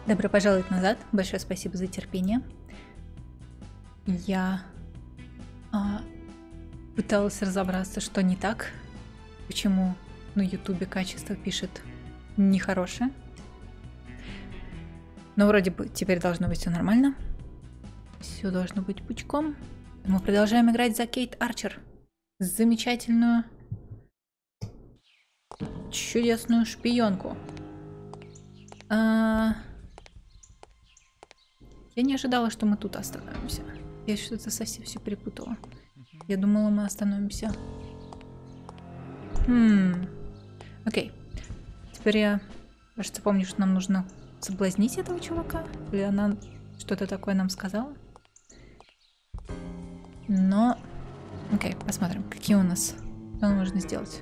Добро пожаловать назад. Большое спасибо за терпение. Я пыталась разобраться, что не так. Почему на ютубе качество пишет нехорошее. Но вроде бы теперь должно быть все нормально. Все должно быть пучком. Мы продолжаем играть за Кейт Арчер. Замечательную, чудесную шпионку. Я не ожидала, что мы тут остановимся. Я что-то совсем все перепутала. Я думала, мы остановимся. Окей. Теперь я, кажется, помню, что нам нужно соблазнить этого чувака. Или она что-то такое нам сказала. Но... Окей, посмотрим, какие у нас... Что нам нужно сделать?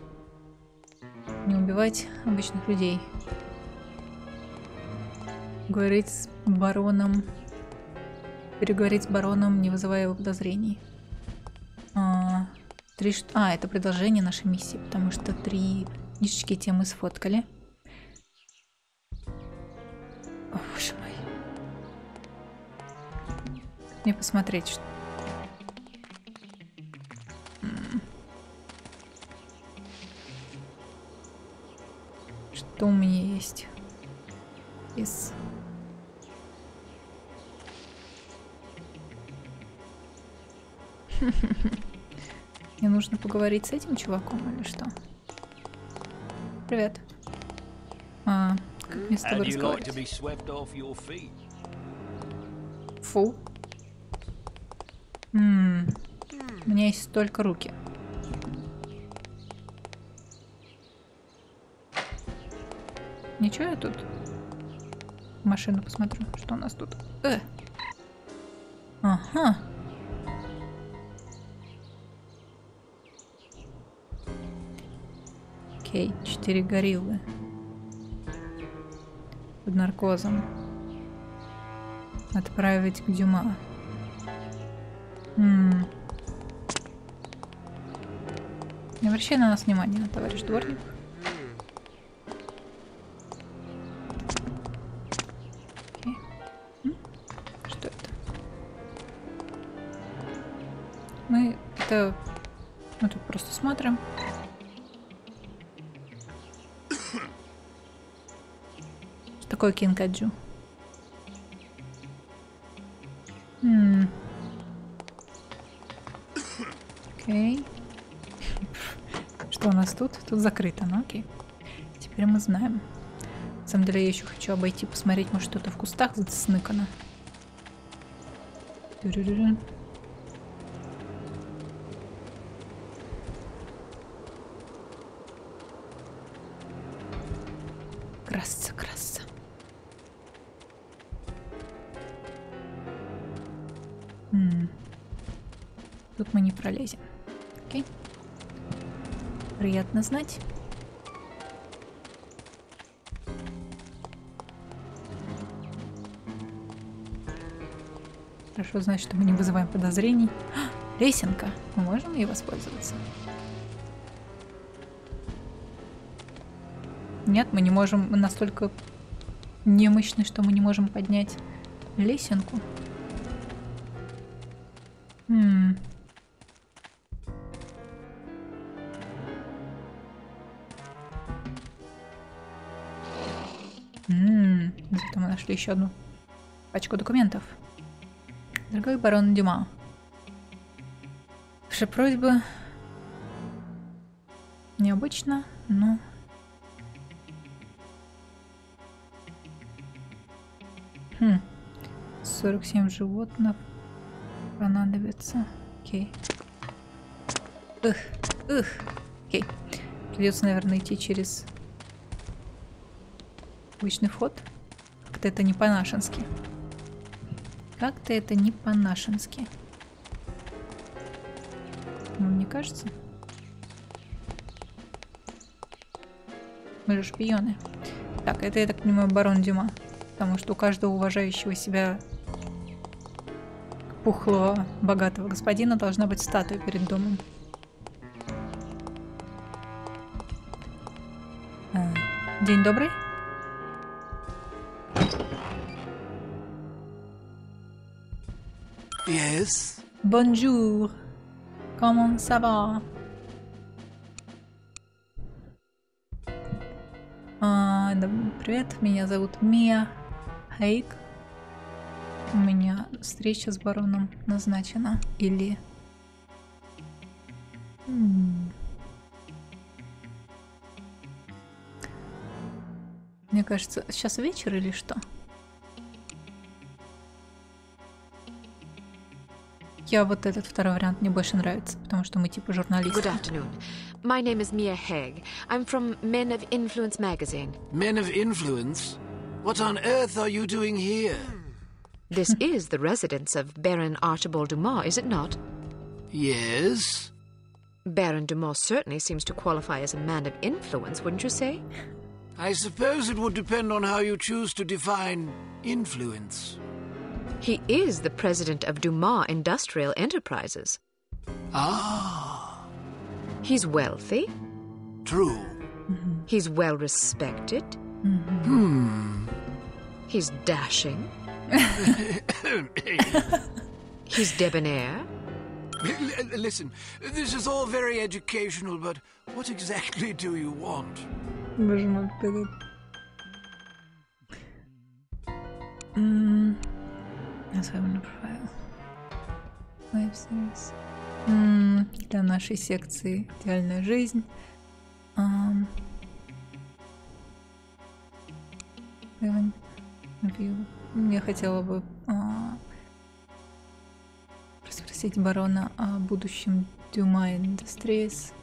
Не убивать обычных людей. Говорить с бароном... Переговорить с бароном, не вызывая его подозрений. Это продолжение нашей миссии, потому что 3 книжечки те мы сфоткали. О, боже мой. Мне посмотреть, что... Что у меня есть из... Мне нужно поговорить с этим чуваком или что? Привет. Как мне с тобой разговаривать? Фу. У меня есть только руки. Ничего, я тут машину посмотрю, что у нас тут. Ага. Окей, 4 гориллы. Под наркозом. Отправить к Дюма. Не обращай на нас внимания, товарищ дворник. Окей. Что это? Мы тут просто смотрим. Что такое кинкаджу? Окей. Что у нас тут? Тут закрыто, ну окей. Теперь мы знаем. На самом деле я еще хочу обойти, посмотреть, может что-то в кустах засныкано. Красца. Тут мы не пролезем. Окей. Приятно знать. Хорошо знать, что мы не вызываем подозрений. Лесенка. Мы можем ей воспользоваться? Нет, мы не можем. Мы настолько немощны, что мы не можем поднять лесенку. Зато мы нашли еще одну пачку документов. Дорогой барон Дюма, ваша просьба необычна, но... 47 животных понадобится. Окей. Окей. Придется, наверное, идти через обычный вход. Как-то это не по-нашенски. Как-то это не по-нашенски. Мне кажется. Мы же шпионы. Так, это, я так понимаю, барон Дюма. Потому что у каждого уважающего себя пухлого, богатого господина должна быть статуя перед домом. День добрый. Yes? Bonjour. Comment ça va? Да, привет, меня зовут Мия Хейк. У меня встреча с бароном назначена. Или... Мне кажется, сейчас вечер или что? Я вот этот второй вариант мне больше нравится, потому что мы типа журналисты. Good afternoon. My name is Mia Haig. I'm from Men of Influence magazine. Men of Influence? What on earth are you doing here? This is the residence of Baron Archibald Dumas, is it not? Yes? Baron Dumas certainly seems to qualify as a man of influence, wouldn't you say? I suppose it would depend on how you choose to define influence. He is the president of Dumas Industrial Enterprises. Ah. He's wealthy. True. He's well respected. He's dashing. He's debonair. Listen, this is all very educational, but what exactly do you want? Боже мой, вперед. Особенно профайл. Web series. Для нашей секции «Идеальная жизнь». Я хотела бы спросить барона о будущем Dumas Industries.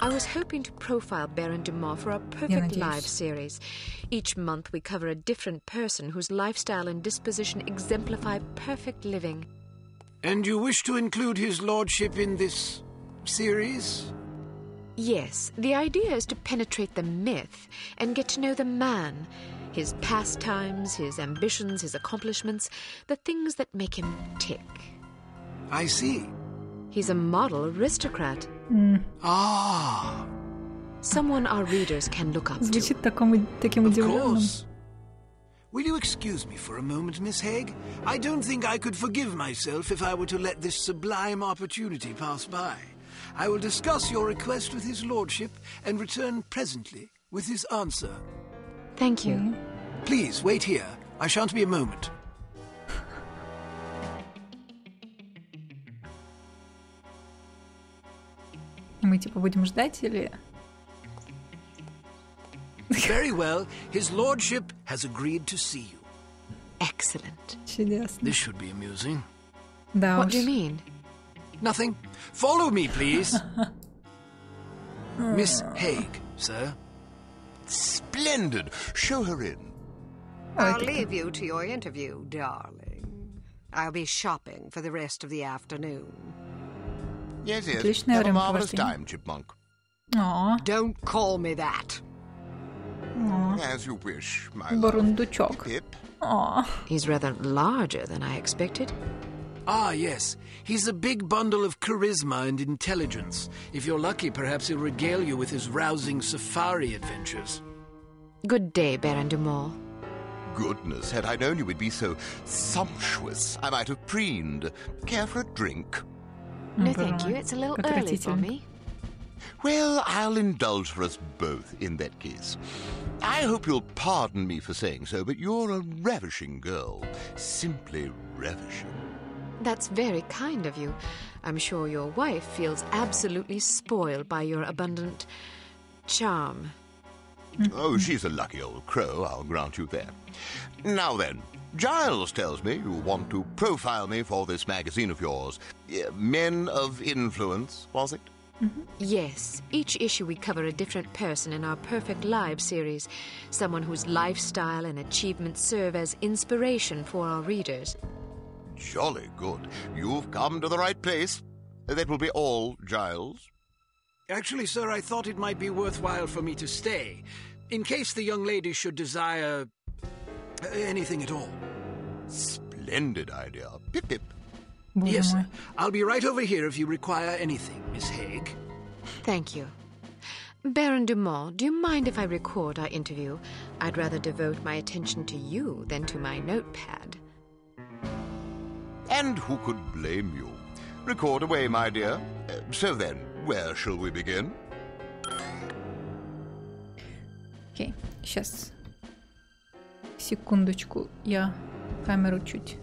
I was hoping to profile Baron Dumas for our Perfect Live series. Each month we cover a different person whose lifestyle and disposition exemplify perfect living. And you wish to include his lordship in this series? Yes, the idea is to penetrate the myth and get to know the man, his pastimes, his ambitions, his accomplishments, the things that make him tick. I see. He's a model aristocrat. Ah. Someone our readers can look up to. Звучит таким Of удивленным. course. Will you excuse me for a moment, Miss Haig? I don't think I could forgive myself if I were to let this sublime opportunity pass by. I will discuss your request with his lordship and return presently with his answer. Thank you. Please, wait here. I shan't be a moment. Мы типа будем ждать или... Very well. His lordship has agreed to see you. Excellent. Чудесно. This should be amusing. Да What уж. do you mean? Nothing. Follow me, please. Miss Haig, sir. Splendid. Show her in. I'll leave you to your interview, darling. I'll be shopping for the rest of the afternoon. Yes, yes. Отличное Have a marvelous времяпровождение. time, Chipmunk. Don't call me that. As you wish, my love. Бурундучок. Pip. He's rather larger than I expected. Ah, yes. He's a big bundle of charisma and intelligence. If you're lucky, perhaps he'll regale you with his rousing safari adventures. Good day, Baron Dumas. Goodness, had I known you would be so sumptuous, I might have preened. Care for a drink? No, thank you. It's a little early for me. Well, I'll indulge for us both in that case. I hope you'll pardon me for saying so, but you're a ravishing girl. Simply ravishing. That's very kind of you. I'm sure your wife feels absolutely spoiled by your abundant charm. Oh, she's a lucky old crow, I'll grant you that. Now then, Giles tells me you want to profile me for this magazine of yours. Men of Influence, was it? Yes, each issue we cover a different person in our Perfect Live series. Someone whose lifestyle and achievements serve as inspiration for our readers. Jolly good. You've come to the right place. That will be all, Giles. Actually, sir, I thought it might be worthwhile for me to stay, in case the young lady should desire anything at all. Splendid idea. Pip, pip. Боже Yes, мой. sir. I'll be right over here if you require anything, Miss Haig. Thank you. Baron Dumont, do you mind if I record our interview? I'd rather devote my attention to you than to my notepad. And who could blame you? Record away, my dear. So then, where shall we begin? Окей, сейчас. Секундочку, я камеру чуть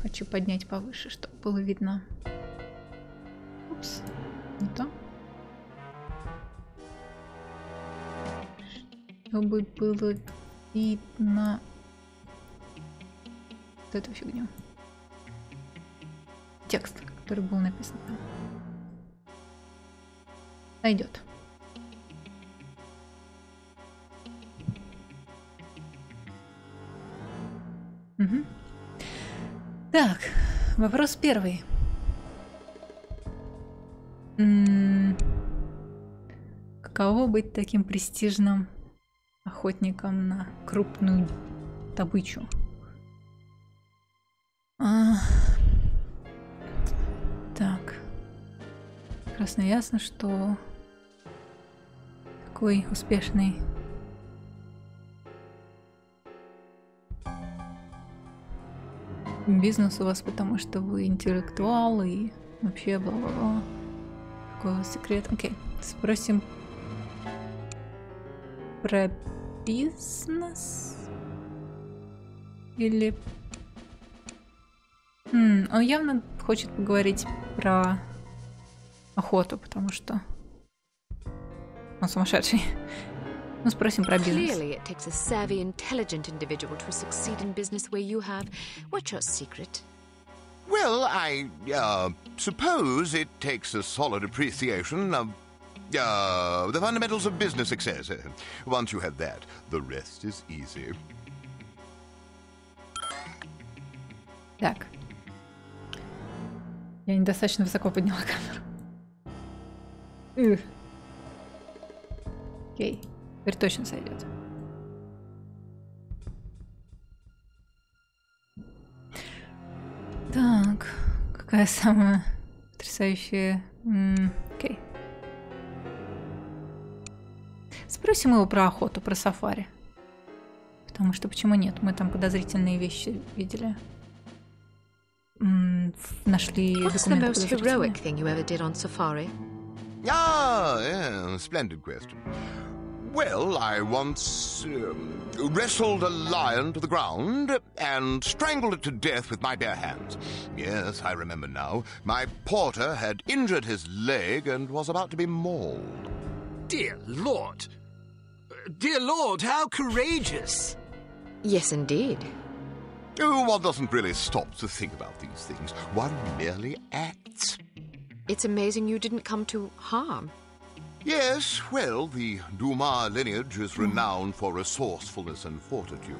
хочу поднять повыше, чтобы было видно. Упс, не то. Чтобы было видно вот эту фигню. Текст, который был написан там. Найдет. Угу. Так, вопрос первый. Каково быть таким престижным охотником на крупную добычу? Так. Прекрасно ясно, что такой успешный бизнес у вас, потому что вы интеллектуал и вообще бла-бла-бла. Какой у вас секрет? Окей. Спросим про бизнес? Или... Он явно хочет поговорить про охоту, потому что он сумасшедший. Ну, спросим про бизнес. Clearly, it takes a savvy, intelligent individual to succeed in business where you have. What's your secret? Well, I suppose it takes a solid appreciation of the fundamentals of business success. Once you have that, the rest is easy. Так. Я недостаточно высоко подняла камеру. Окей. Теперь точно сойдет. Так. Какая самая потрясающая... Окей. Спросим его про охоту, про сафари. Потому что почему нет? Мы там подозрительные вещи видели. Нашли What's the most heroic thing you ever did on safari? Yeah, splendid question. Well, I once wrestled a lion to the ground and strangled it to death with my bare hands. Yes, I remember now. My porter had injured his leg and was about to be mauled. Dear Lord! Dear Lord, how courageous! Yes, indeed. Oh, one doesn't really stop to think about these things. One merely acts. It's amazing you didn't come to harm. Yes, well, the Dumas lineage is renowned for resourcefulness and fortitude.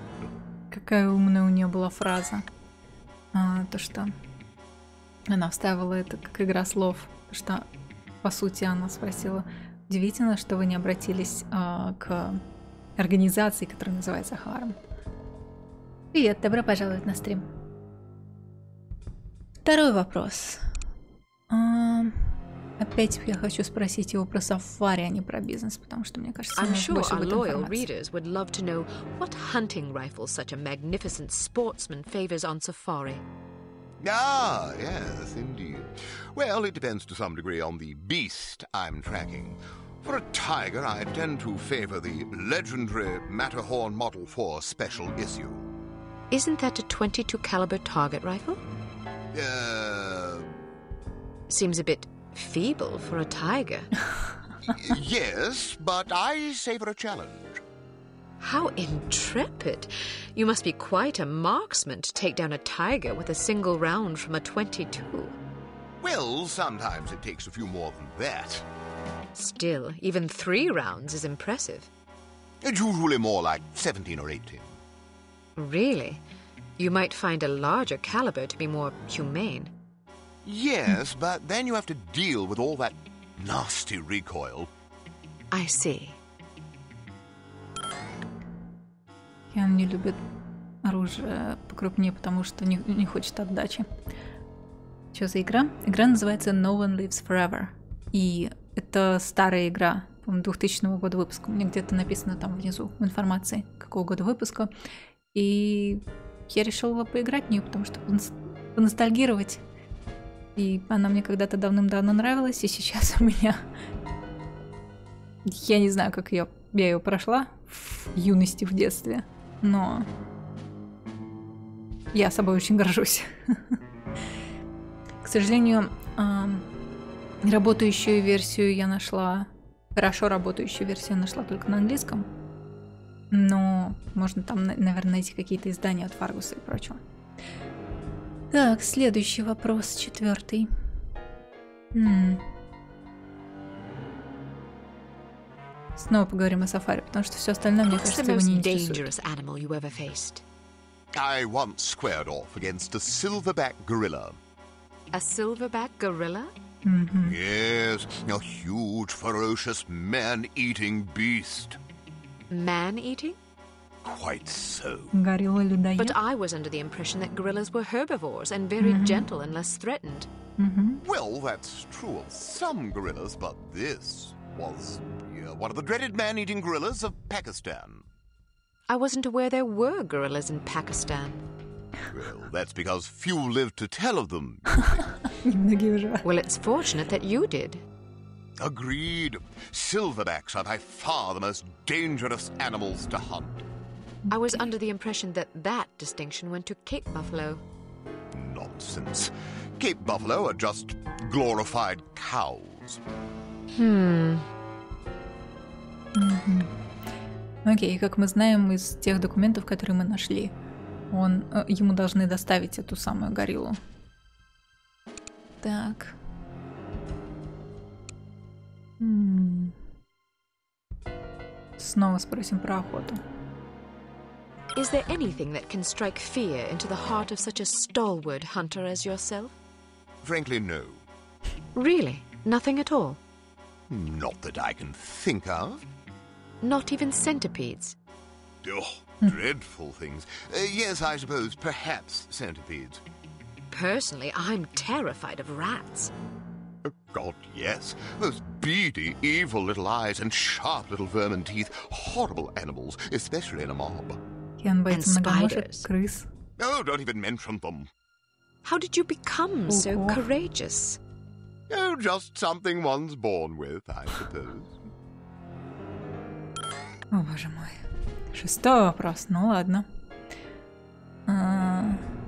Какая умная у нее была фраза. То, что она вставила это как игра слов. То, что, по сути, она спросила: удивительно, что вы не обратились к организации, которая называется Харм. Привет, добро пожаловать на стрим. Второй вопрос. Опять я хочу спросить его про сафари, а не про бизнес, потому что, мне кажется, у нас больше будет информации. Readers would love to know what hunting rifle such a magnificent sportsman favors on safari. Ah, yes, indeed. Well, it depends to some degree on the beast I'm tracking. For a tiger, I tend to favor the legendary Matterhorn Model 4 special issue. Isn't that a .22 caliber target rifle? Seems a bit feeble for a tiger. Yes, but I savor a challenge. How intrepid. You must be quite a marksman to take down a tiger with a single round from a .22. Well, sometimes it takes a few more than that. Still, even 3 rounds is impressive. It's usually more like 17 or 18. Really? You might find a larger caliber to be more humane. Yes, but then you have to deal with all that nasty recoil. I see. Он не любит оружие покрупнее, потому что не хочет отдачи. Что за игра? Игра называется No One Lives Forever. И это старая игра. по-моему, 2000 года выпуска. У меня где-то написано там внизу в информации, какого года выпуска. И я решила поиграть в нее, потому что поностальгировать. И она мне когда-то давным-давно нравилась, и сейчас у меня... Я не знаю, как я ее прошла в юности, в детстве, но я собой очень горжусь. К сожалению, работающую версию я нашла, хорошо работающую версию я нашла только на английском, но можно там, наверное, найти какие-то издания от Фаргуса и прочего. Так, следующий вопрос, 4. Снова поговорим о сафари, потому что все остальное, мне кажется, его не интересует. I once squared off against a silverback gorilla. A silverback gorilla? Yes, a huge, ferocious, man-eating beast. Man-eating? Quite so. Горилла-людоед. But I was under the impression that gorillas were herbivores and very gentle and less threatened. Well, that's true of some gorillas, but this was one of the dreaded man-eating gorillas of Pakistan. I wasn't aware there were gorillas in Pakistan. Well, that's because few lived to tell of them. Well, it's fortunate that you did. Agreed. Silverbacks are by far the most dangerous animals to hunt. I was under the impression that that distinction went to Cape buffalo. Nonsense. Cape buffalo are just glorified cows. Окей, как мы знаем из тех документов, которые мы нашли, ему должны доставить эту самую гориллу. Так. Снова спросим про охоту. Is there anything that can strike fear into the heart of such a stalwart hunter as yourself? Frankly, no. Really? Nothing at all? Not that I can think of. Not even centipedes? Oh, dreadful things. Yes, I suppose, perhaps centipedes. Personally, I'm terrified of rats. Oh, God, yes. Those beady, evil little eyes and sharp little vermin teeth. Horrible animals, especially in a mob. Кен боится многоножек, крыс. Oh, don't even mention them. How did you become so courageous? Oh, just something one's born with, I suppose. О, боже мой. 6-й вопрос, ну ладно.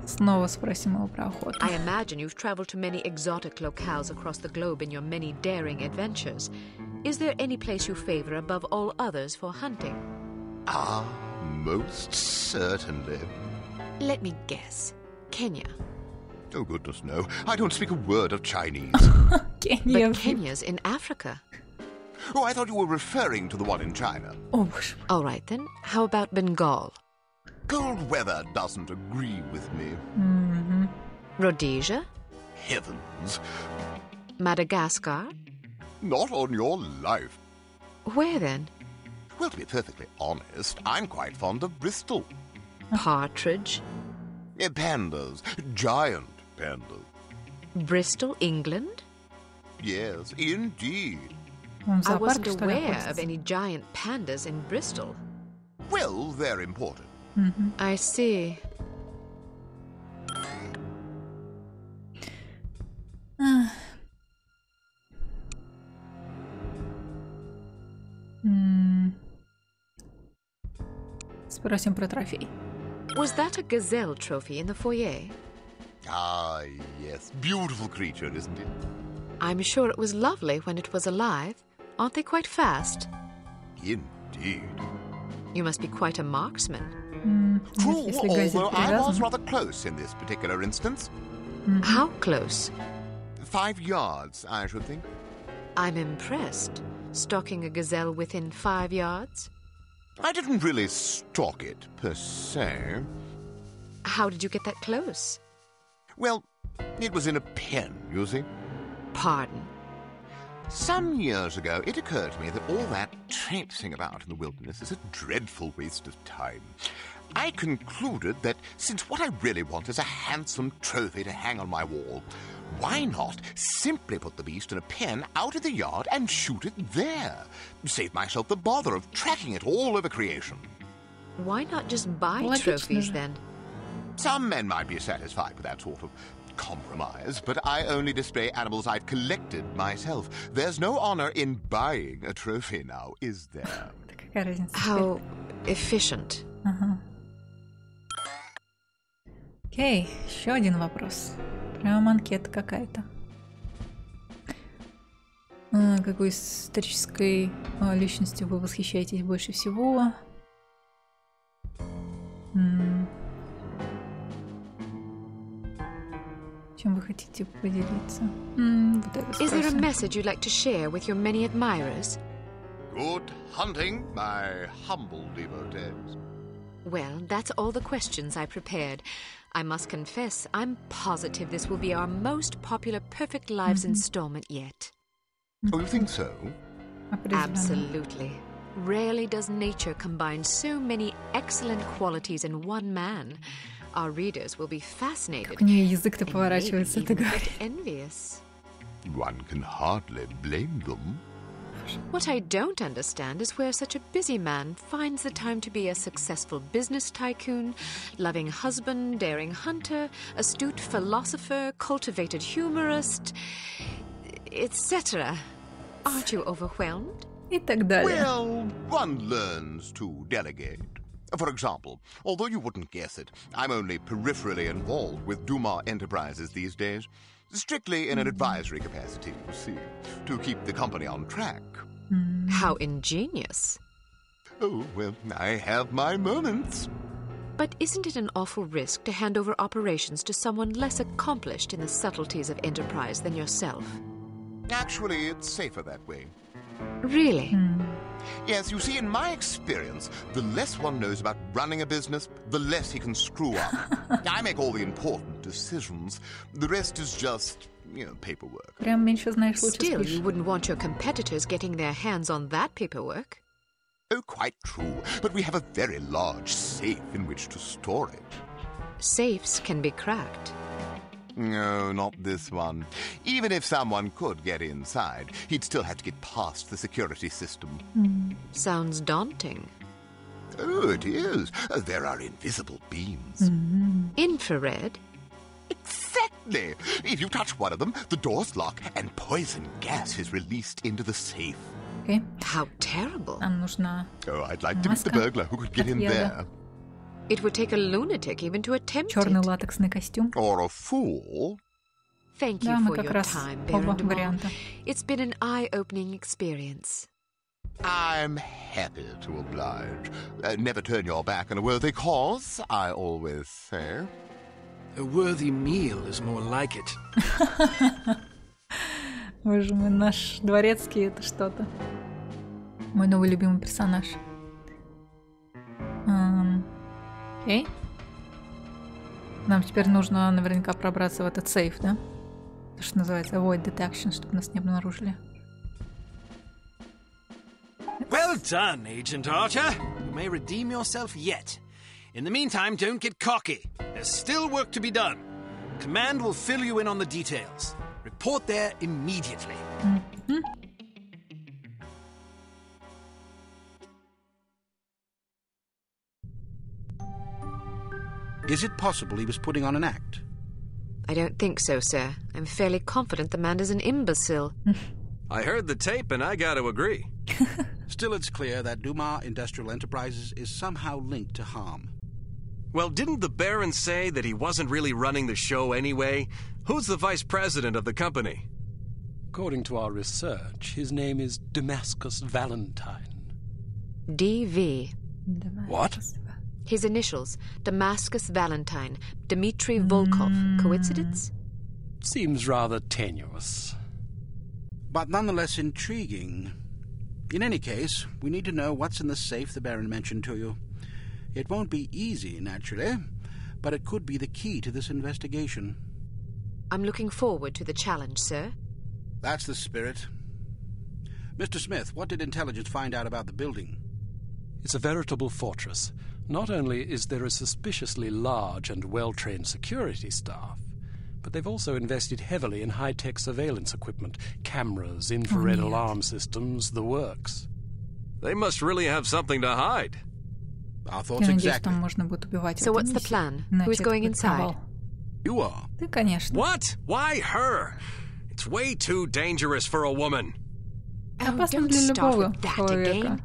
Снова спросим его про охоту. I imagine you've traveled to many exotic locales across the globe in your many daring adventures. Is there any place you favor above all others for hunting? Ah, most certainly. Let me guess. Kenya. Oh, goodness, no. I don't speak a word of Chinese. Kenya. But Kenya's in Africa. Oh, I thought you were referring to the one in China. О, боже мой. All right, then. How about Bengal? Cold weather doesn't agree with me. Rhodesia? Heavens. Madagascar? Not on your life. Where then? Well, to be perfectly honest, I'm quite fond of Bristol. Partridge? Pandas. Giant pandas. Bristol, England? Yes, indeed. Он в I зоопарке, wasn't что ли, aware охотится? of any giant pandas in Bristol. Well, they're important. I see. Спросим про трофей. Was that a gazelle trophy in the foyer? Ah, yes. Beautiful creature, isn't it? I'm sure it was lovely when it was alive. Aren't they quite fast? Indeed. You must be quite a marksman. True, Если газель although I was привязана. rather close in this particular instance. How close? 5 yards, I should think. I'm impressed. Stalking a gazelle within 5 yards? I didn't really stalk it, per se. How did you get that close? Well, it was in a pen, you see. Pardon? Some years ago, it occurred to me that all that traipsing about in the wilderness is a dreadful waste of time. I concluded that since what I really want is a handsome trophy to hang on my wall, why not simply put the beast in a pen out in the yard and shoot it there? Save myself the bother of tracking it all over creation. Why not just buy trophies then? Some men might be satisfied with that sort of compromise, but I only display animals I've collected myself. There's no honor in buying a trophy now, is there? How efficient. Окей, еще один вопрос. Прям анкета какая-то. Какой исторической личностью вы восхищаетесь больше всего? Чем вы хотите поделиться? Вот это Is there a спросим. message you'd like to share with your many admirers? Good hunting, my humble devotees. Well, that's all the questions I prepared. I must confess, I'm positive this will be our most popular Perfect Lives installment yet. Oh, you think so? Absolutely. Rarely does nature combine so many excellent qualities in one man. Our readers will be fascinated. Как у нее язык-то and поворачивается, maybe это even a говорит. bit envious. One can hardly blame them. What I don't understand is where such a busy man finds the time to be a successful business tycoon, loving husband, daring hunter, astute philosopher, cultivated humorist, etc. Aren't you overwhelmed? И так далее. Well, one learns to delegate. For example, although you wouldn't guess it, I'm only peripherally involved with Dumas Enterprises these days. Strictly in an advisory capacity, you see, to keep the company on track. How ingenious. Oh, well, I have my moments. But isn't it an awful risk to hand over operations to someone less accomplished in the subtleties of enterprise than yourself? Actually, it's safer that way. Really? Yes, you see, in my experience, the less one knows about running a business, the less he can screw up. I make all the important decisions. The rest is just, paperwork. Прям меньше знаешь, лучше Still, спишь. you wouldn't want your competitors getting their hands on that paperwork. Oh, quite true. But we have a very large safe in which to store it. Safes can be cracked. No, not this one. Even if someone could get inside, he'd still have to get past the security system. Sounds daunting. Oh, it is. There are invisible beams. Infrared? Exactly. If you touch one of them, the doors lock and poison gas is released into the safe. Окей. How terrible. Нам нужна... Oh, I'd like to meet the Маска burglar who could get in от яда. there. It would take a lunatic even to attempt Черный it. латексный костюм. Or a fool. Thank Да, you мы for как your раз time, оба Baron de Mont. варианта. It's been an eye-opening experience. I'm happy to oblige. Never turn your back on a worthy cause, I always say. A worthy meal is more like it. Боже мой, наш дворецкий — это что-то. Мой новый любимый персонаж. Окей. Нам теперь нужно наверняка пробраться в этот сейф, да? То, что называется avoid detection, чтобы нас не обнаружили. Well done, Agent Archer. You may redeem yourself yet. In the meantime, don't get cocky. There's still work to be done. Command will fill you in on the details. Report there immediately. Is it possible he was putting on an act? I don't think so, sir. I'm fairly confident the man is an imbecile. I heard the tape and I got to agree. Still, it's clear that Dumas Industrial Enterprises is somehow linked to harm. Well, didn't the Baron say that he wasn't really running the show anyway? Who's the vice president of the company? According to our research, his name is Damascus Valentine. DV. What? His initials, Damascus Valentine, Dmitry Volkov. Coincidence? Seems rather tenuous. But nonetheless intriguing. In any case, we need to know what's in the safe the Baron mentioned to you. It won't be easy, naturally, but it could be the key to this investigation. I'm looking forward to the challenge, sir. That's the spirit. Mr. Smith, what did intelligence find out about the building? It's a veritable fortress. Not only is there a suspiciously large and well-trained security staff, but they've also invested heavily in high-tech surveillance equipment, cameras, infrared alarm systems, the works. They must really have something to hide. Our thoughts exactly. So what's the plan? Who's going inside? You are. Ты, конечно. What? Why her? It's way too dangerous for a woman. Опасно для любого человека.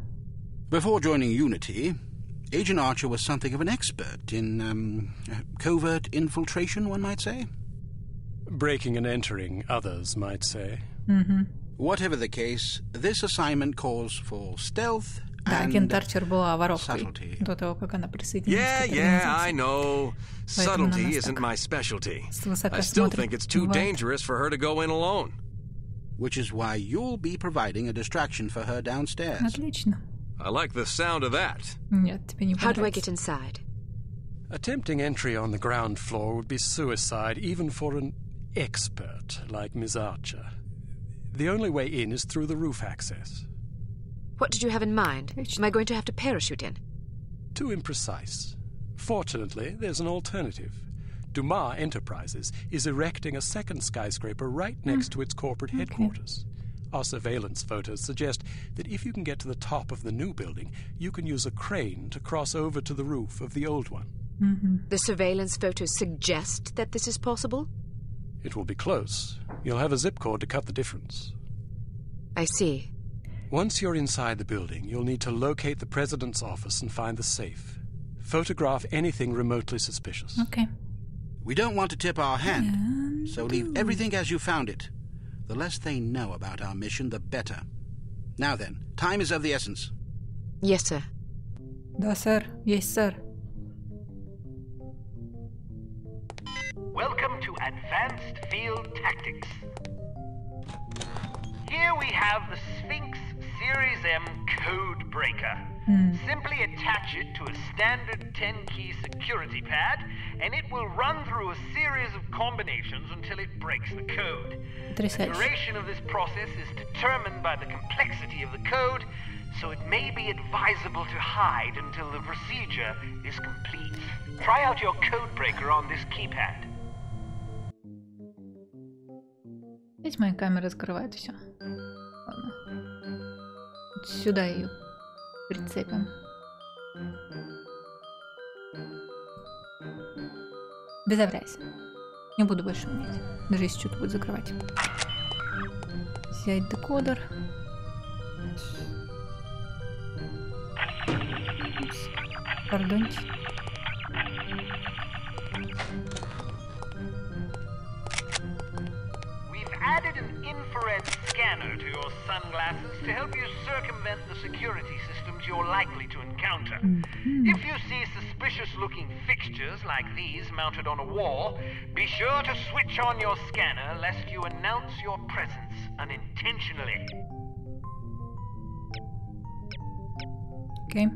Before joining Unity, Agent Archer was something of an expert in covert infiltration, one might say. Breaking and entering, others might say. Whatever the case, this assignment calls for stealth Да, and агент Арчер была воровкой subtlety. до того, как она присоединилась к этой Yeah, I организации. know. Поэтому она Subtlety нас isn't так my specialty. свысока I still смотрит. think it's too Бывает. dangerous for her to go in alone. Which is why you'll be providing a distraction for her downstairs. Отлично. I like the sound of that. Нет, тебе не How do I понравится. get inside? Attempting entry on the ground floor would be suicide, even for an expert like Ms. Archer. The only way in is through the roof access. What did you have in mind? Am I going to have to parachute in? Too imprecise. Fortunately, there's an alternative. Dumas Enterprises is erecting a second skyscraper right next to its corporate headquarters. Our surveillance photos suggest that if you can get to the top of the new building, you can use a crane to cross over to the roof of the old one. The surveillance photos suggest that this is possible? It will be close. You'll have a zip cord to cut the difference. I see. Once you're inside the building, you'll need to locate the president's office and find the safe. Photograph anything remotely suspicious. Okay. We don't want to tip our hand, so leave everything as you found it. The less they know about our mission, the better. Now then, time is of the essence. Yes, sir. Да, сэр. Есть, сэр. Welcome to Advanced Field Tactics. Here we have the Sphinx Series M Code Breaker. Simply attach it to a standard 10-key security pad, and it will run through a series of combinations until it breaks the code. The Потрясающе. duration of this process is determined by the complexity of the code, so it may be advisable to hide until the procedure is complete. Try out your code breaker on this keypad. Здесь моя камера закрывает все. Ладно. Вот сюда ее прицепим. Безобразие. Не буду больше уметь. Даже если что-то будет закрывать. Взять декодер. Упс. Пардоньте. Added an infrared scanner to your sunglasses to help you circumvent the security systems you're likely to encounter. If you see suspicious-looking fixtures like these mounted on a wall, be sure to switch on your scanner lest you announce your presence unintentionally. Окей.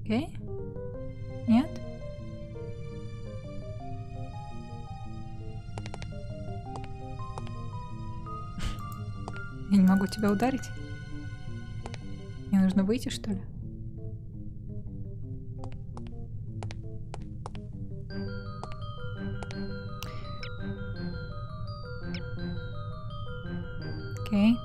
Окей? Нет? Я не могу тебя ударить? Мне нужно выйти, что ли? Окей.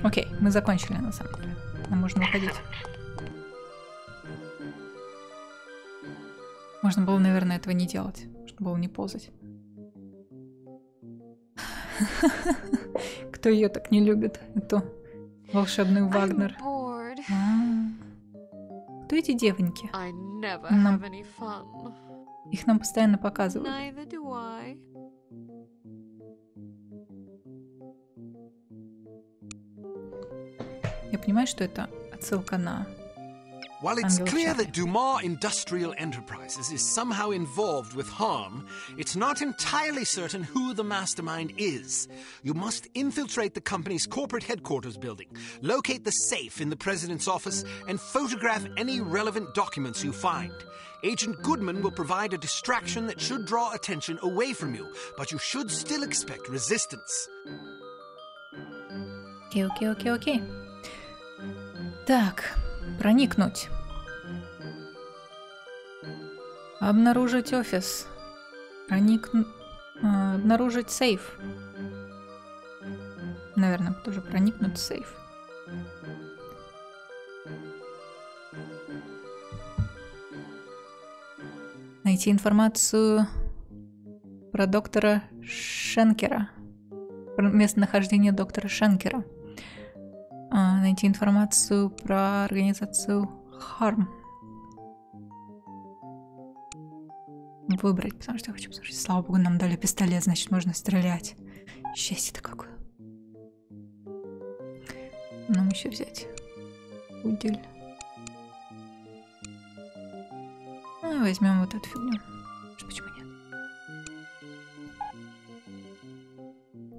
Окей, мы закончили на самом деле. Нам можно уходить. Можно было, наверное, этого не делать, чтобы было не ползать. Кто ее так не любит? Эту волшебную Вагнер. Кто эти девоньки? Их нам постоянно показывают. Я понимаю, что это отсылка на While it's clear that Dumas Industrial Enterprises is somehow involved with harm, it's not entirely certain who the mastermind is. You must infiltrate the company's corporate headquarters building, locate the safe in the president's office, and photograph any relevant documents you find. Agent Goodman will provide a distraction that should draw attention away from you, but you should still expect resistance. Окей. Так, проникнуть. Обнаружить офис. Обнаружить сейф. Наверное, тоже проникнуть в сейф. Найти информацию про доктора Шенкера. Про местонахождение доктора Шенкера. Найти информацию про организацию Харм. Выбрать, потому что я хочу посмотреть. Слава богу, нам дали пистолет, значит, можно стрелять. Счастье-то какое. Нам еще взять удель. Возьмем вот эту фигню. Почему нет?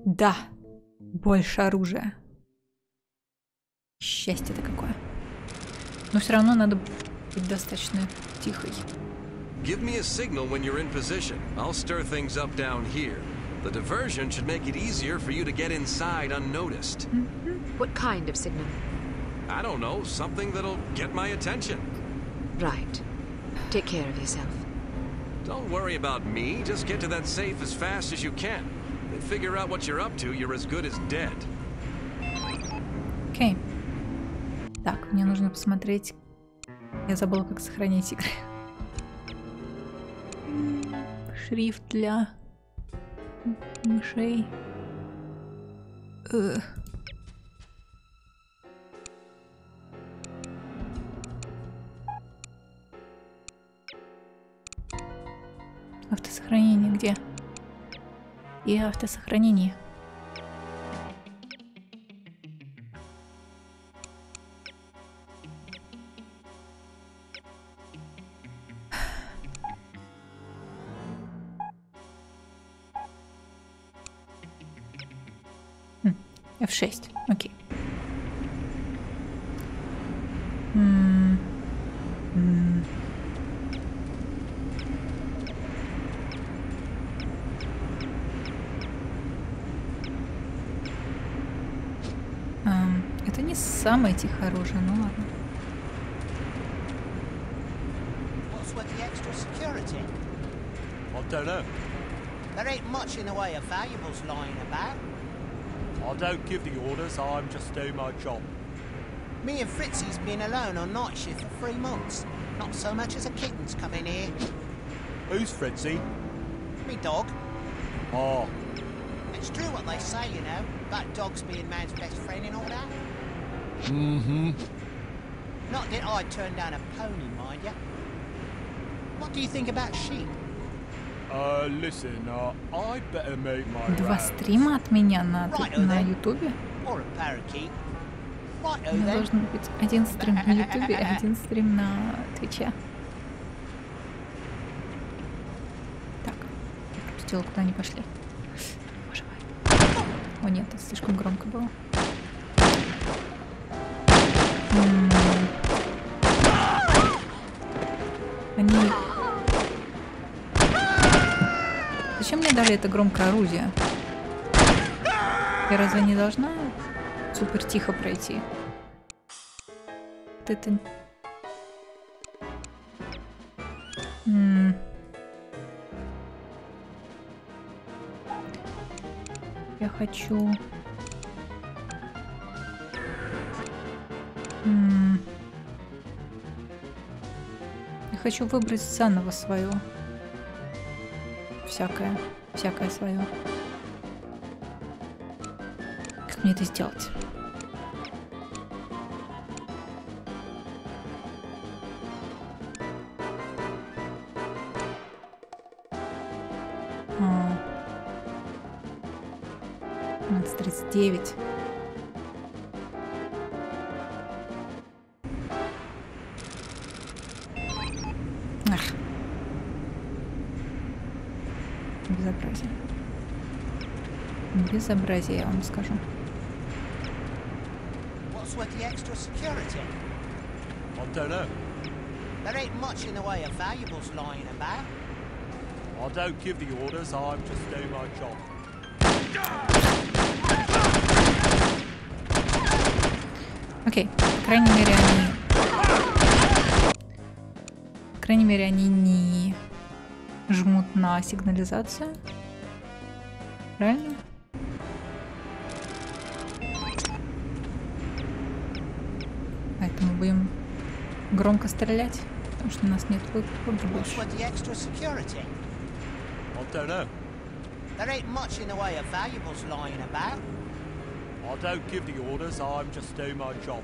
Да! Больше оружия. Счастье-то какое. Но все равно надо быть достаточно тихой. Give me a signal when you're in position. I'll stir things up down here. The diversion should make it easier for you to get inside unnoticed. What kind of signal? I don't know, something that'll get my attention. Right. Take care of yourself. Don't worry about me. Just get to that safe as fast as you can. If they figure out what you're up to, you're as good as dead. Окей. Так, мне нужно посмотреть. Я забыла, как сохранить игры. Шрифт для мышей. Автосохранение где? И автосохранение. F6, окей. Это не самое тихое оружие, ну ладно. What's with the extra security? I don't know. There ain't much in the way of valuables lying about. I don't give the orders, I'm just doing my job. Me and Fritzy's been alone on night shift for 3 months. Not so much as a kitten's come in here. Who's Fritzy? Me dog. Oh. It's true what they say, you know, about dogs being man's best friend and all that. Mm-hmm. Not that I'd turn down a pony, mind ya. What do you think about sheep? Listen, I'd better make my rounds. 2 стрима от меня на Ютубе. Or a parakeet. У меня должен быть 1 стрим на Ютубе и 1 стрим на Твиче. Так, я пропустила, куда они пошли. Боже мой. О нет, это слишком громко было. Они... Зачем мне дали это громкое оружие? Я разве не должна супер тихо пройти? Вот это... Я хочу... Я хочу выбрать заново свое. Всякое свое. Как мне это сделать? О. 39. Безобразие. Безобразие, я вам скажу. What's with the extra security? I don't know. There ain't much in the way of valuables lying about. I don't give the orders, I'm just doing my job. Окей, по крайней мере они не жмут на сигнализацию. Правильно? Поэтому будем громко стрелять, потому что у нас нет выбора больше. What's with the extra security? I don't know. There ain't much in the way of valuables lying about. I don't give the orders, I'm just doing my job.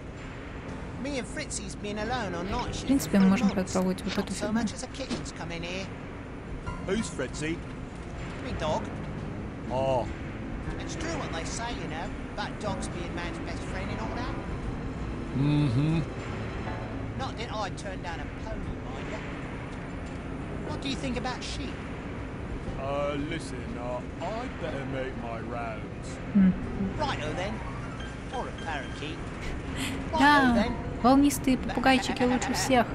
Me and Fritzy's been alone on night shift. В принципе, мы можем попробовать вот эту So фигню. much as a kitten's come in here. Who's Fritzy? Me dog. Oh, It's true what they say, you know, about dogs being man's best friend and all that. mm-hmm. Not that I'd turn down a pony, mind ya. What do you think about sheep? Listen, I'd better make my rounds. Righto then. Or a parakeet. Righto Да, then. волнистые попугайчики лучше всех.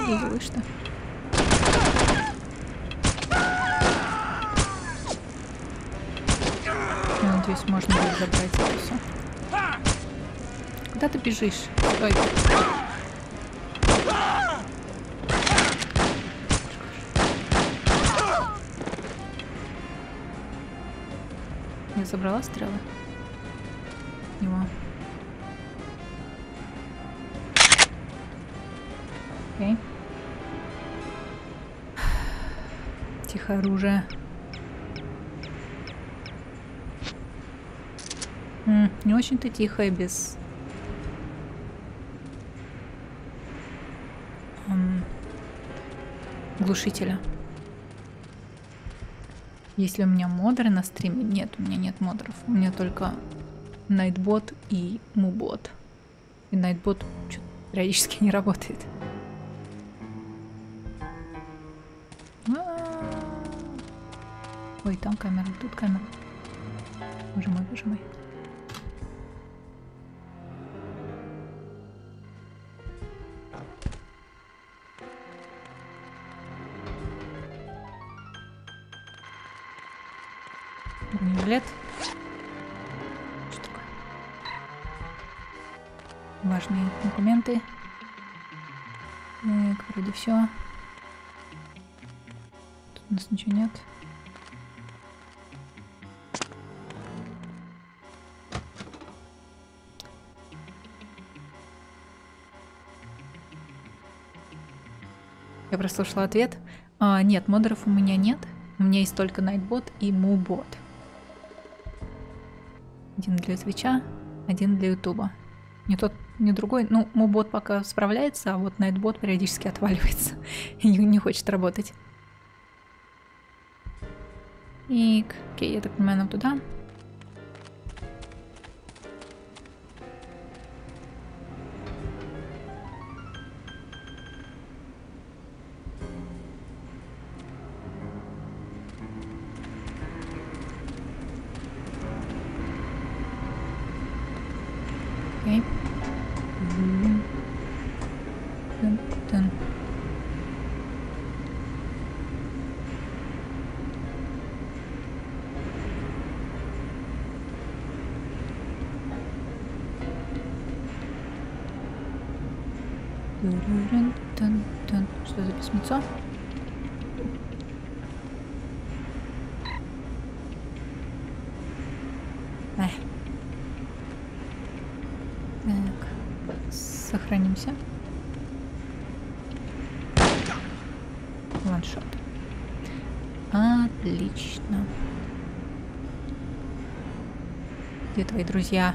Вы что? Я надеюсь, можно будет забрать это все. Куда ты бежишь? Стой. Я забрала стрелы? Его. Окей. Тихое оружие. Не очень-то тихое без... глушителя. Есть ли у меня модеры на стриме? Нет, у меня нет модеров. У меня только Найтбот и Мубот. И Найтбот что-то периодически не работает. Ой, там камера, тут камера. Боже мой, боже мой. Бронежилет. Что такое? Важные документы. Так, вроде все. Тут у нас ничего нет. Я прослушала ответ. Нет, модеров у меня нет. У меня есть только Найтбот и Мубот. Один для Твича, один для Ютуба. Ни тот, ни другой. Ну, Мубот пока справляется, а вот Найтбот периодически отваливается. И не хочет работать. И, окей, я так понимаю, нам туда. Окей. Дun-дун. Дун-дун-дун-дун. Что за письмецо? Так, сохранимся. Ваншот. Отлично. Где твои друзья?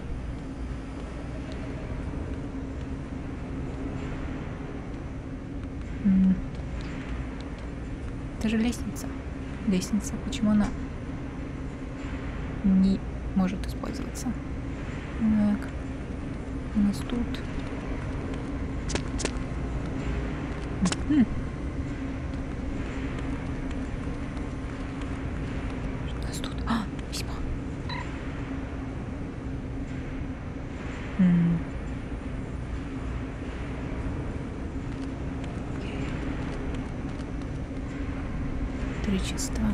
Это же лестница. Лестница. Почему она не может использоваться? Так. У нас тут. Что у нас тут? А, письмо. Электричество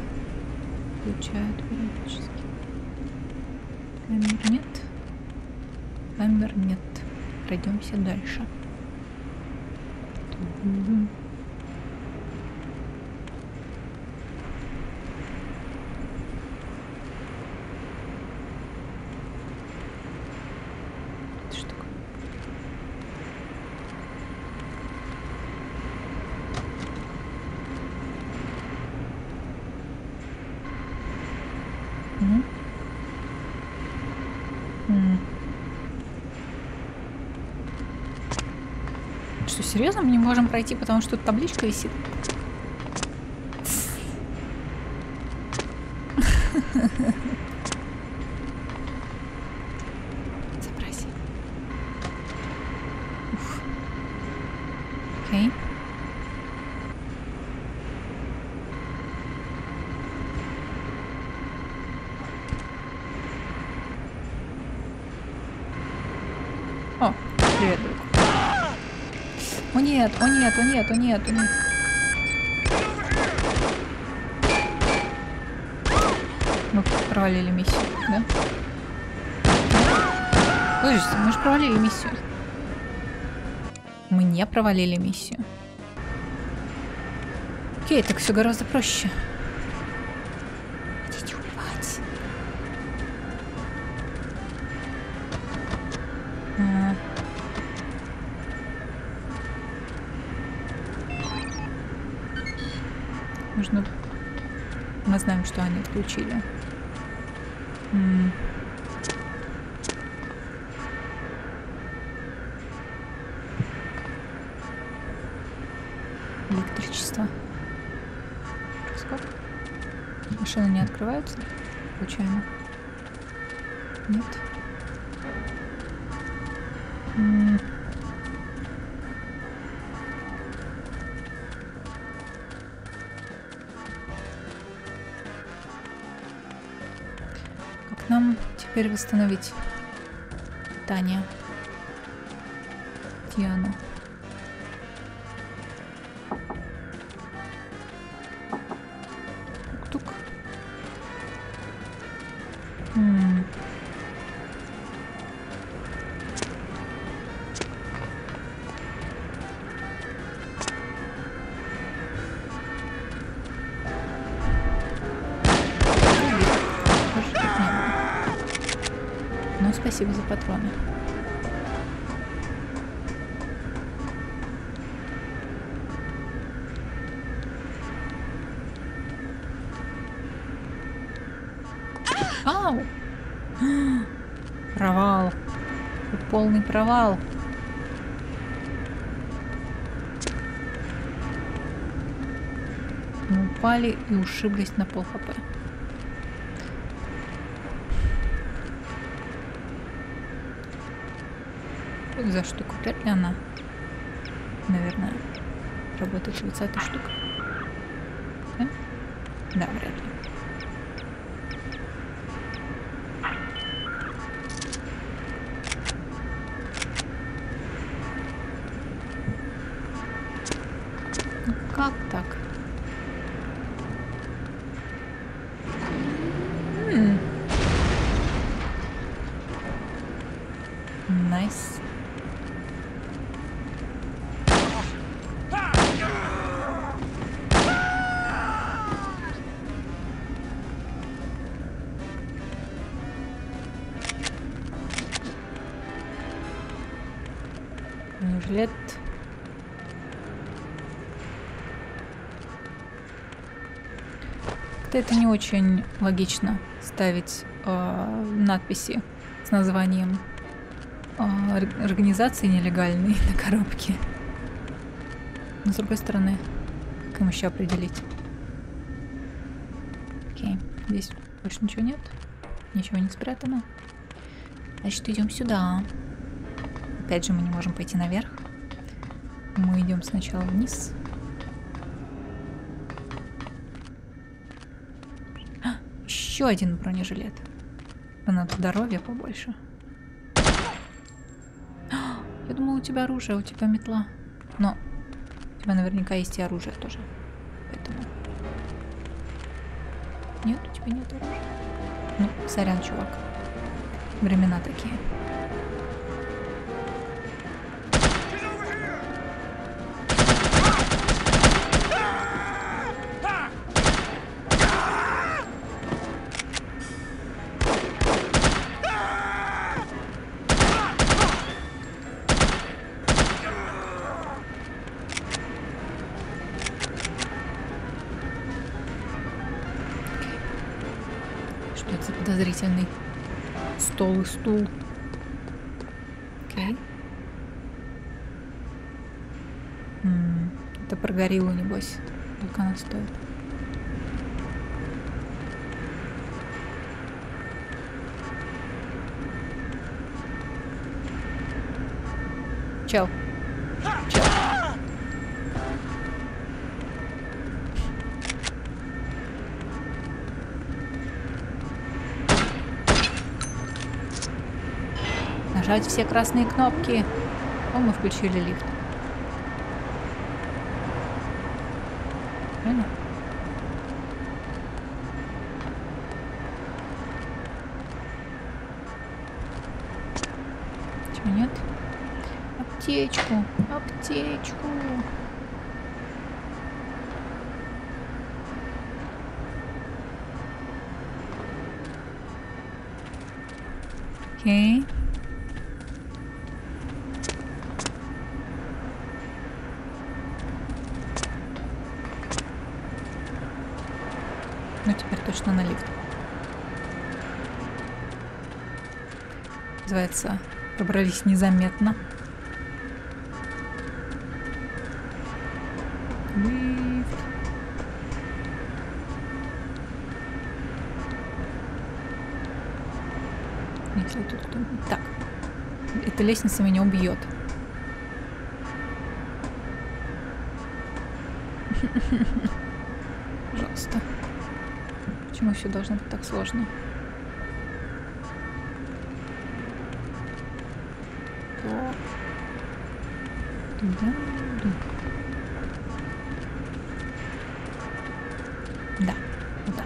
включают периодически. Камер нет. Камер нет. Пройдемся дальше. Это что такое? Что, серьезно? Мы не можем пройти, потому что тут табличка висит? Запроси. Окей. О, привет, друг. О нет, о нет, о нет, о нет, о нет. Мы провалили миссию, да? Слушайте, мы же провалили миссию. Мы не провалили миссию. Окей, так все гораздо проще. Хотите убивать? Нужно... Мы знаем, что они отключили. Электричество. Сколько? Машины не открываются? Случайно? Нет. Как нам теперь восстановить питание? Диану. Тук-тук. Ну, спасибо за патроны. Ау! Провал. Тут полный провал. Мы упали и ушиблись на пол хп. Что за штука? Вряд ли она, наверное, работает 30-я штука. Да? Да, вряд ли. Ну как так? Найс. Жилет. Как-то это не очень логично ставить надписи с названием организации нелегальной на коробке. Но с другой стороны, как им еще определить? Окей, здесь больше ничего нет. Ничего не спрятано. Значит, идем сюда. Опять же, мы не можем пойти наверх. Мы идем сначала вниз. Еще один бронежилет. Надо здоровья побольше. Я думала, у тебя оружие, у тебя метла. Но у тебя наверняка есть и оружие тоже. Поэтому... Нет, у тебя нет оружия. Ну, сорян, чувак. Времена такие. Подозрительный стол и стул. Окей. Это про гориллу, небось. Сколько она стоит? Чел. Чел. Нажать все красные кнопки. О, мы включили лифт. Правильно? Чего нет? Аптечку. Аптечку. Окей. Ну, теперь точно на лифт. Называется, пробрались незаметно. Лифт. Если тут кто-нибудь... Так. Эта лестница меня убьет. Пожалуйста. Почему все должно быть так сложно? Да, да.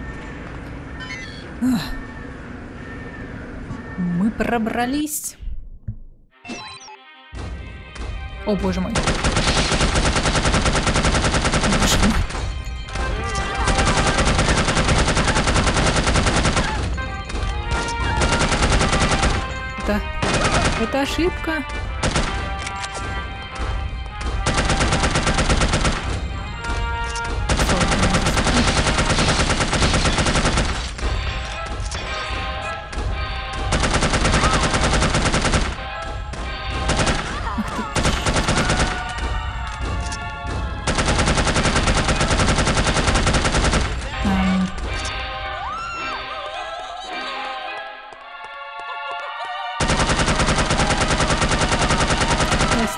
Мы пробрались. О, боже мой. Боже мой. Это ошибка.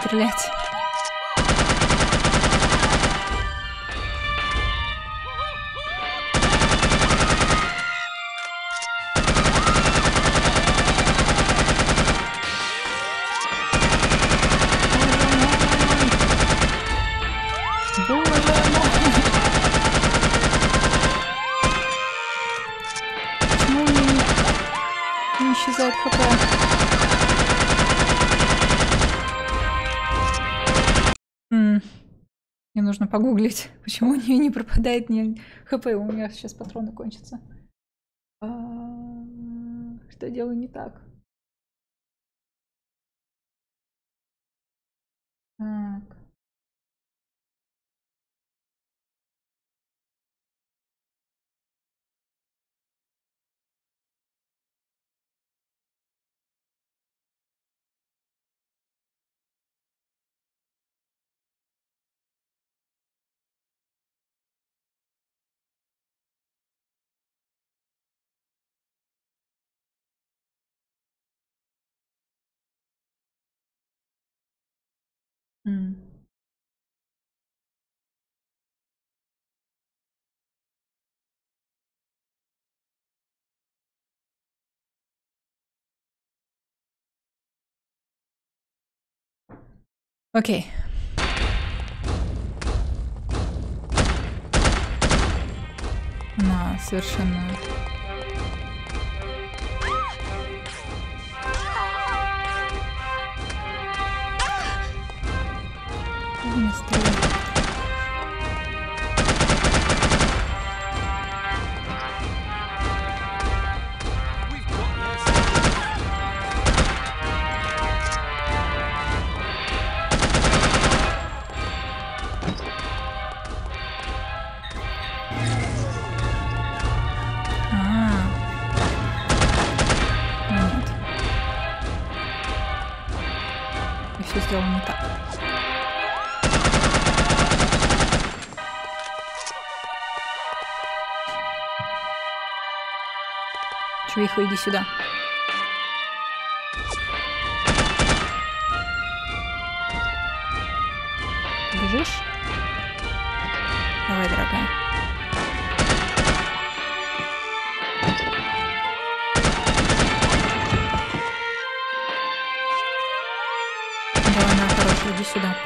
Стрелять. Почему не исчезает ХП? Мне нужно погуглить, почему у нее не пропадает ни ХП. У меня сейчас патроны кончатся. Что делаю не так? Так. Окей. Она совершенно... Не стреляй. Сделал не так. Чувиха, иди сюда. Бежишь? Давай, дорогая. Иди сюда.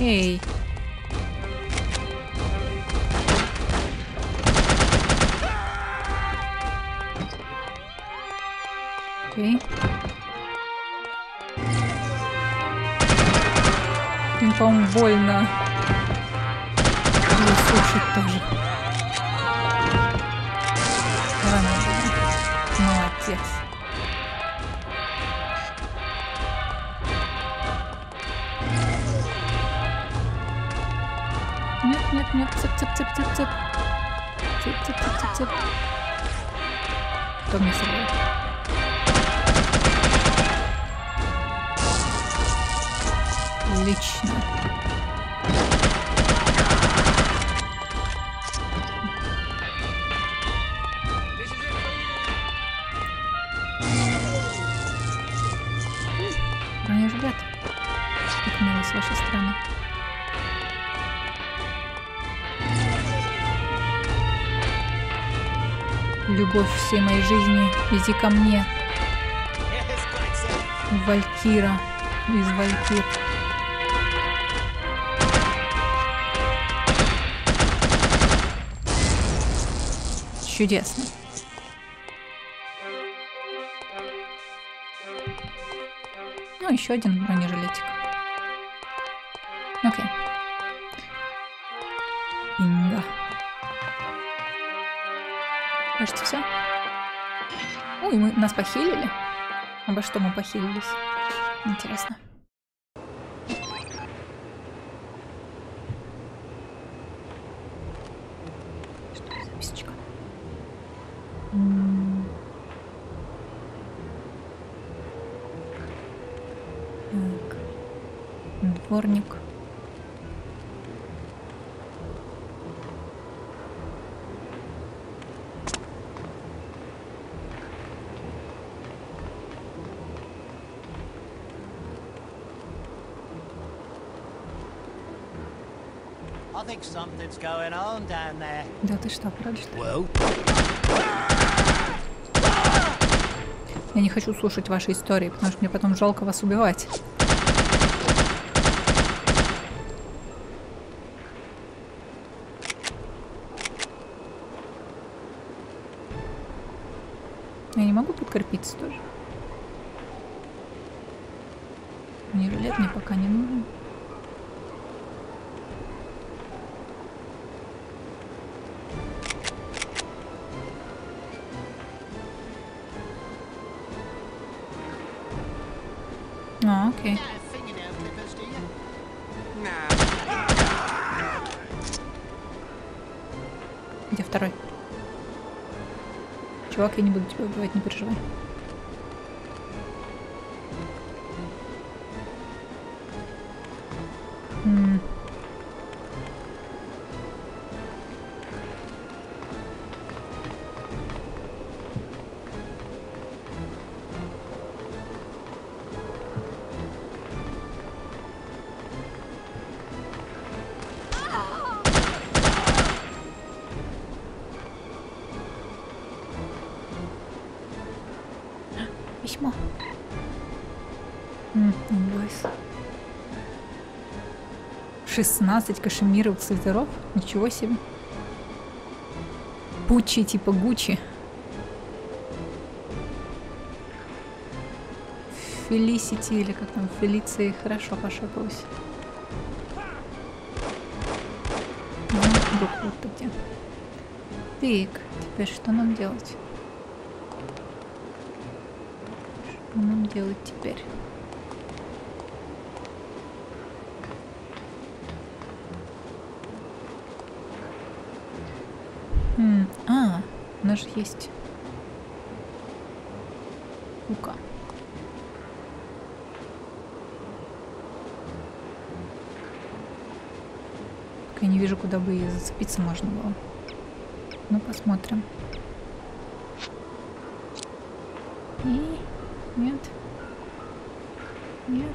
Эй. Окей. Им, по-моему, больно. Слушать тоже. Молодец. Нет, нет, нет. Цеп. Цеп. Кто мне собрал? Отлично. Бронежилет. Как мило с вашей стороны. Любовь всей моей жизни, иди ко мне. Валькира из Валькир. Чудесно. Ну, еще один бронежилетик. Окей. Инга. Кажется, все. Ой, нас похилили. Обо что мы похилились? Интересно. Что за записочка? Так. Дворник. Да ты что, правда что ли? Я не хочу слушать ваши истории, потому что мне потом жалко вас убивать. Я не могу подкрепиться тоже. Бронежилет мне пока не нужен. А, окей. Где второй? Чувак, я не буду тебя убивать, не переживай. Письмо. Инвойс. 16 кашемировых свитеров? Ничего себе. Пучи типа Гуччи. Фелисити или как там, Фелиции хорошо пошепалась. Друг вот где. Так, теперь что нам делать? Что нам делать теперь? У нас же есть лука. Я не вижу, куда бы ей зацепиться можно было. Ну, посмотрим. И... Нет. Нет.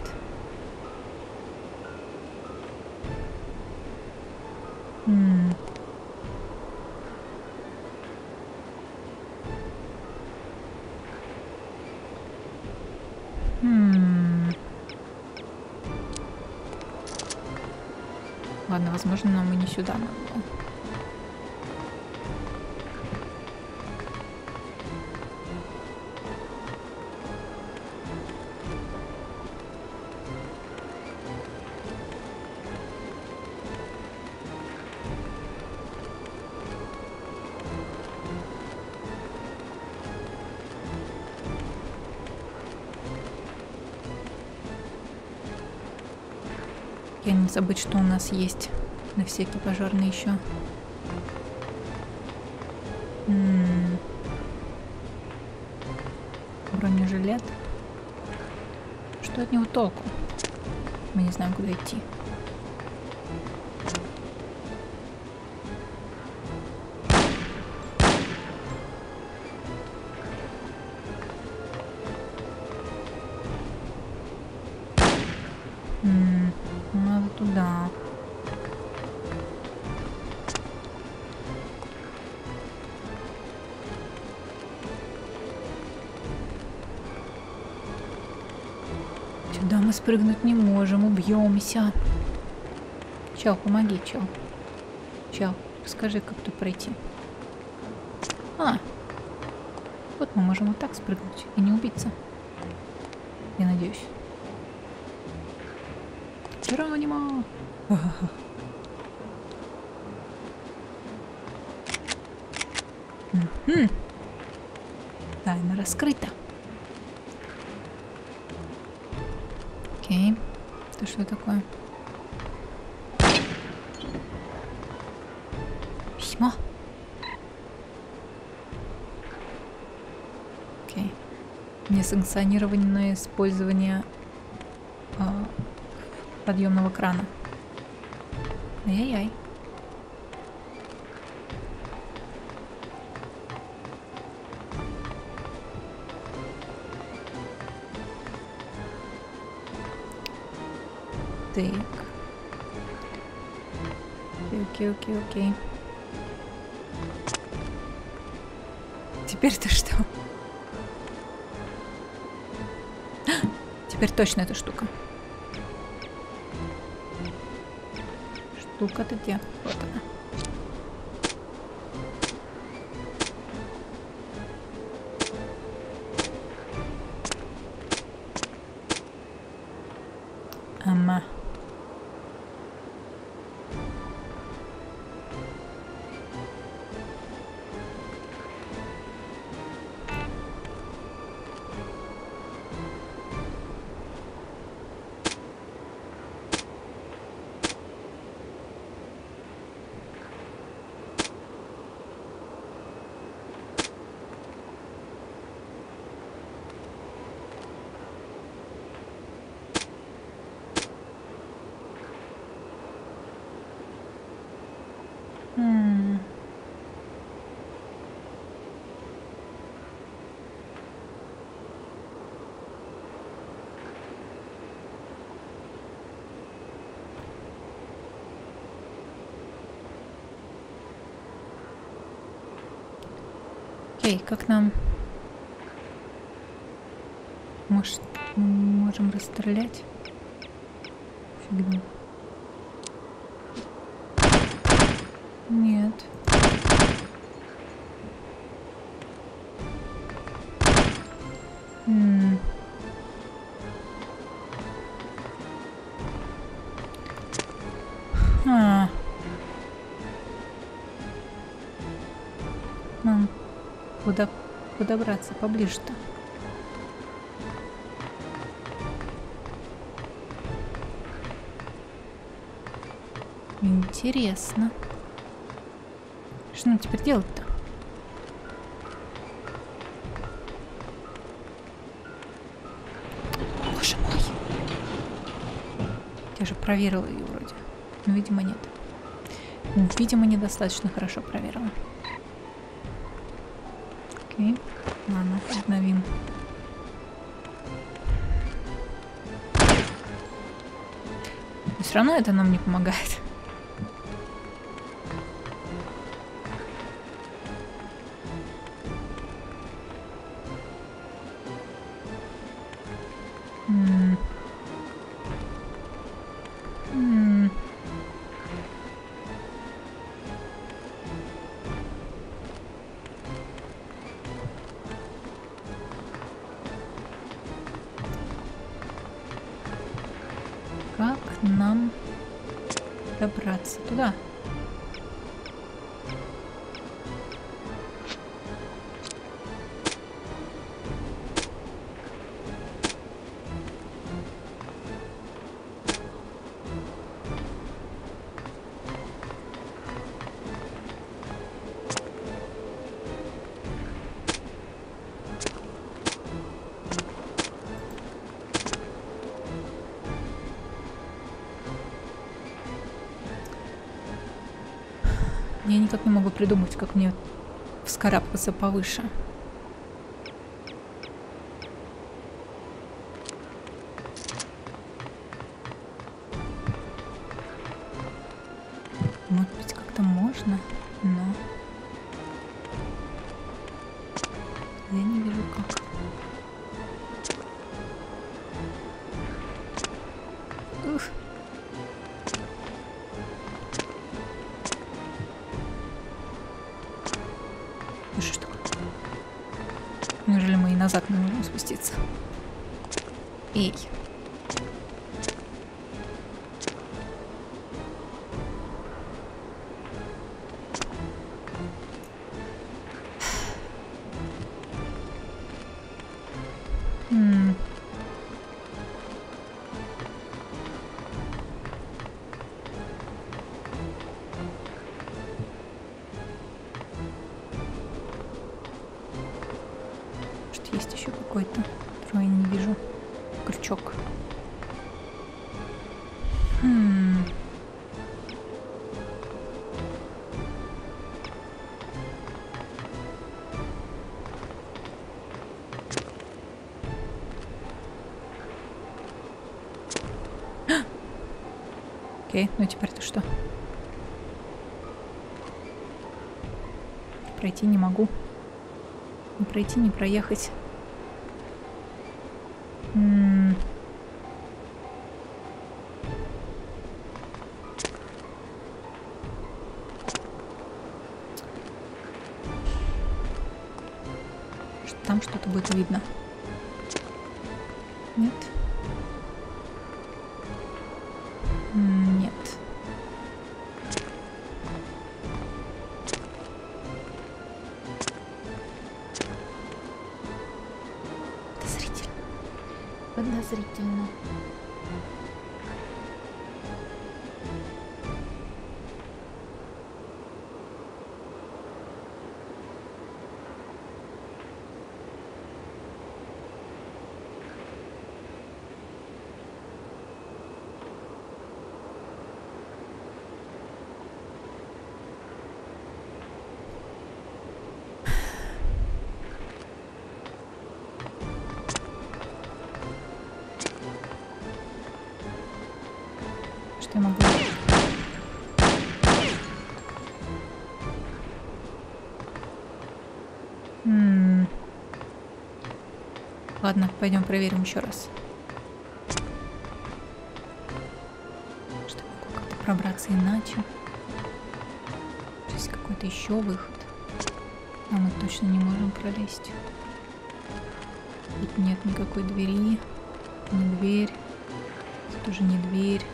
Ладно, возможно, нам и не сюда надо было. Я не забыть, что у нас есть на всякий пожарный еще. Бронежилет. Что от него толку? Мы не знаем, куда идти. Надо туда. Сюда мы спрыгнуть не можем, убьемся. Чел, помоги, чел. Чел, скажи, как тут пройти. Вот мы можем вот так спрыгнуть и не убиться. Я надеюсь. Героиней. Тайна раскрыта. Окей. Это что такое? Письмо. Окей. Несанкционированное использование подъемного крана. Ай-яй-яй. Так. Окей. Теперь-то что? Теперь точно эта штука. Штука-то где? Вот она. Ама. Окей, как нам? Может, мы можем расстрелять? Фигня. Нет. Нам куда подобраться поближе-то? Интересно. Что нам теперь делать-то? Боже мой. Я же проверила ее вроде. Но, видимо, нет. Видимо, недостаточно хорошо проверила. Окей. Ладно, обновим. Но все равно это нам не помогает. Как нам добраться туда? Я никак не могу придумать, как мне вскарабкаться повыше. Может быть, как-то можно, но я не вижу как. Ух. Что ж такое? Неужели мы и назад не можем спуститься? Эй. Есть еще какой-то, который я не вижу. Крючок. Окей, ну теперь-то что? Пройти не могу. Не пройти, не проехать. Там что-то будет видно. Нет? Нет. Подозрительно. Ладно, пойдем проверим еще раз. Что могу как-то пробраться иначе? Здесь какой-то еще выход. А мы точно не можем пролезть. Тут нет никакой двери. Не дверь. Тут тоже не дверь.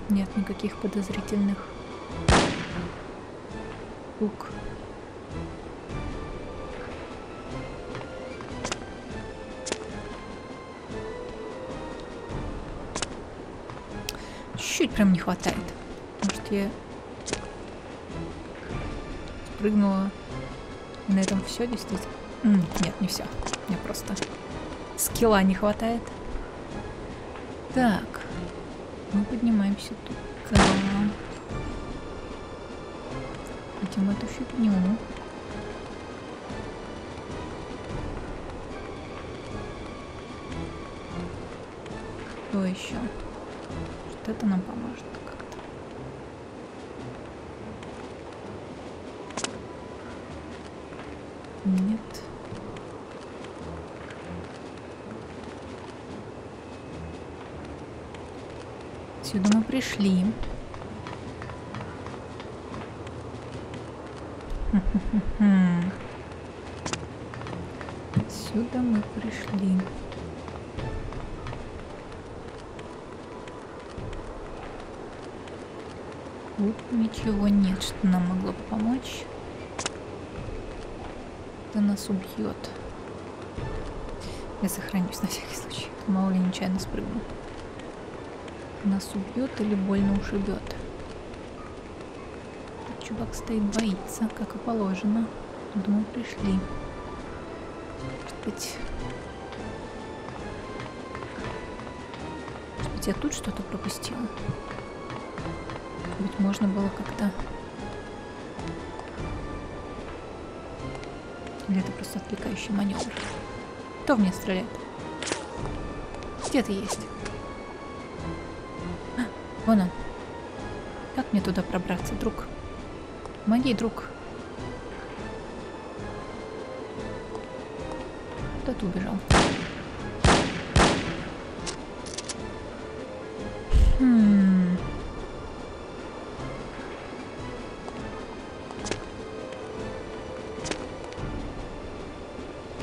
Нет никаких подозрительных штук. Чуть-чуть прям не хватает. Может, я спрыгнула и на этом все действительно? Нет, не все. Мне просто скилла не хватает. Так. Мы поднимаемся туда. Видим эту фигню. Что еще? Что это нам поможет как-то? Нет. Сюда мы пришли. Сюда мы пришли. Тут ничего нет, что нам могло бы помочь. Это нас убьет. Я сохранюсь на всякий случай. Мало ли нечаянно спрыгну. Нас убьет или больно ушибет. Чувак стоит, боится, как и положено. Думаю, пришли. Может быть, я тут что-то пропустила? Может быть, можно было как-то... Или это просто отвлекающий маневр? Кто в меня стреляет? Где ты есть? Вон он. Как мне туда пробраться, друг? Помоги, друг. Куда ты убежал?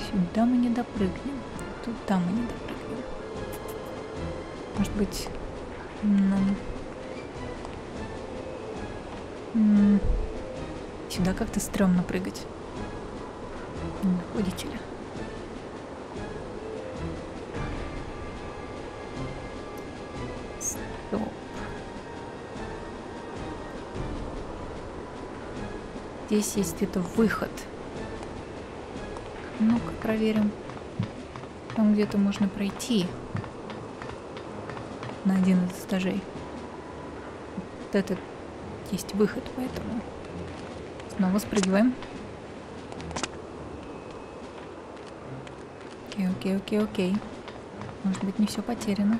Сюда мы не допрыгнем. Туда мы не допрыгнем. Может быть, нам... Сюда как-то стрёмно прыгать. Не находите ли? Стоп. Здесь есть где-то выход. Ну-ка, проверим. Там где-то можно пройти. На один из этажей. Вот этот есть выход, поэтому снова спрыгиваем. Окей. Может быть, не все потеряно.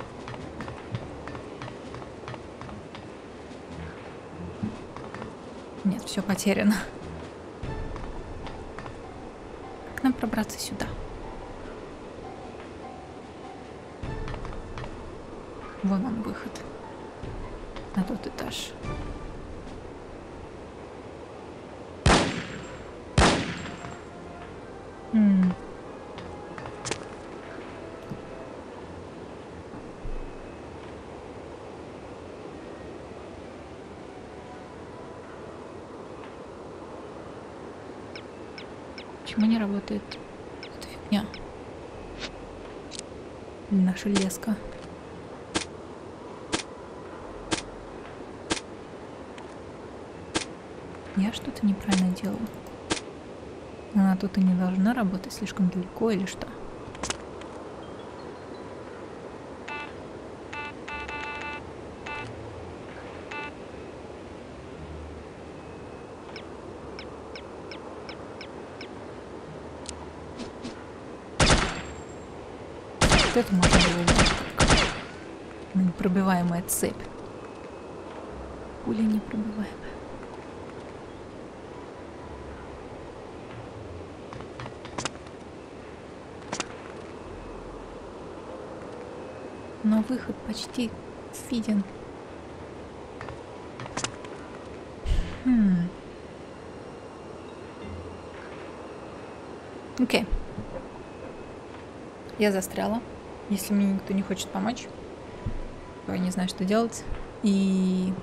Нет, все потеряно. Как нам пробраться сюда? Вон он выход. На тот этаж. Почему не работает эта фигня? Или наша леска? Я что-то неправильно делаю. Она тут и не должна работать слишком далеко или что? это можно было убрать. Непробиваемая цепь. Пуля непробиваемая. Но выход почти виден. Окей. Я застряла. Если мне никто не хочет помочь, то я не знаю, что делать. И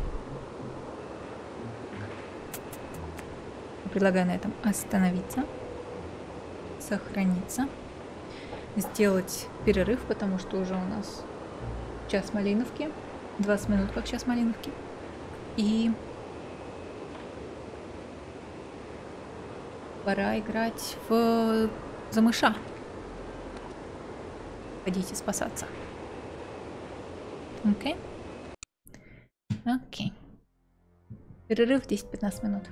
предлагаю на этом остановиться, сохраниться, сделать перерыв, потому что уже у нас час малиновки, 20 минут как час малиновки. И пора играть в замыша. Ходите спасаться. Окей. Окей. Перерыв 10-15 минут.